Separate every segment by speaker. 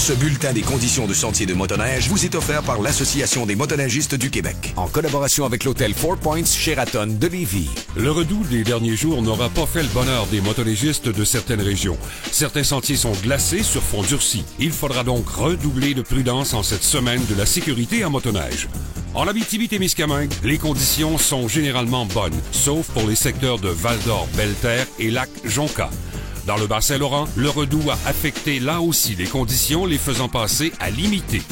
Speaker 1: Ce bulletin des conditions de sentier de motoneige vous est offert par l'Association des motoneigistes du Québec, en collaboration avec l'hôtel Four Points Sheraton de Lévis.
Speaker 2: Le redout des derniers jours n'aura pas fait le bonheur des motoneigistes de certaines régions. Certains sentiers sont glacés sur fond durci. Il faudra donc redoubler de prudence en cette semaine de la sécurité en motoneige. En Abitibi-Témiscamingue, les conditions sont généralement bonnes, sauf pour les secteurs de Val-d'Or, Belle-Terre et Lac-Jonca. Dans le Bas-Saint-Laurent, le redout a affecté là aussi les conditions, les faisant passer à limiter.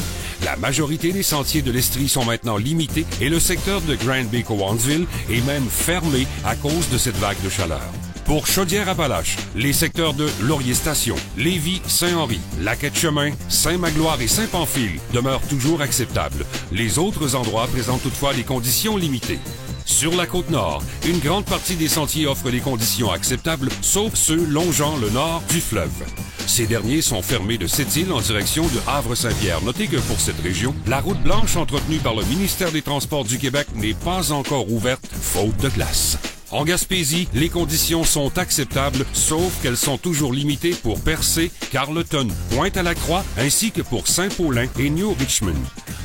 Speaker 2: La majorité des sentiers de l'Estrie sont maintenant limités et le secteur de Grand Bay-Cowansville est même fermé à cause de cette vague de chaleur. Pour Chaudière-Appalaches, les secteurs de Laurier-Station, Lévis, Saint-Henri, Lac-Etchemin, Saint-Magloire et Saint-Pamphile demeurent toujours acceptables. Les autres endroits présentent toutefois des conditions limitées. Sur la Côte-Nord, une grande partie des sentiers offrent des conditions acceptables, sauf ceux longeant le nord du fleuve. Ces derniers sont fermés de Sept-Îles en direction de Havre-Saint-Pierre. Notez que pour cette région, la route blanche entretenue par le ministère des Transports du Québec n'est pas encore ouverte, faute de glace. En Gaspésie, les conditions sont acceptables, sauf qu'elles sont toujours limitées pour Percé, Carleton, Pointe-à-la-Croix, ainsi que pour Saint-Paulin et New Richmond.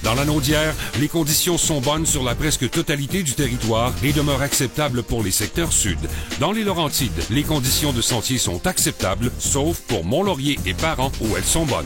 Speaker 2: Dans la Naudière, les conditions sont bonnes sur la presque totalité du territoire et demeurent acceptables pour les secteurs sud. Dans les Laurentides, les conditions de sentier sont acceptables, sauf pour Mont-Laurier et Parent, où elles sont bonnes.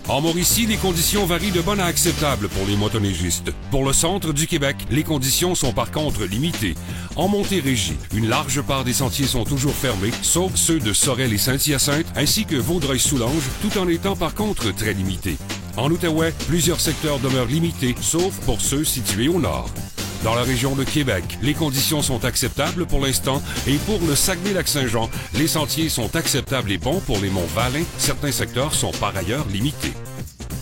Speaker 2: En Mauricie, les conditions varient de bonnes à acceptables pour les motoneigistes. Pour le centre du Québec, les conditions sont par contre limitées. En Montérégie, une large part des sentiers sont toujours fermés, sauf ceux de Sorel et Saint-Hyacinthe, ainsi que Vaudreuil-Soulanges, tout en étant par contre très limités. En Outaouais, plusieurs secteurs demeurent limités, sauf pour ceux situés au nord. Dans la région de Québec, les conditions sont acceptables pour l'instant et pour le Saguenay-Lac-Saint-Jean, les sentiers sont acceptables et bons pour les monts Valin. Certains secteurs sont par ailleurs limités.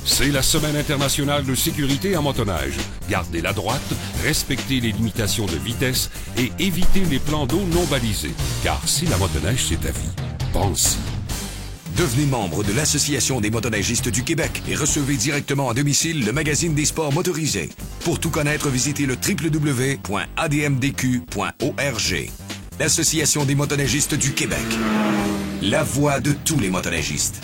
Speaker 2: C'est la Semaine internationale de sécurité en motoneige. Gardez la droite, respectez les limitations de vitesse et évitez les plans d'eau non balisés. Car si la motoneige c'est ta vie, pense-y.
Speaker 1: Devenez membre de l'Association des motoneigistes du Québec et recevez directement à domicile le magazine des sports motorisés. Pour tout connaître, visitez le www.admdq.org. L'Association des motoneigistes du Québec. La voix de tous les motoneigistes.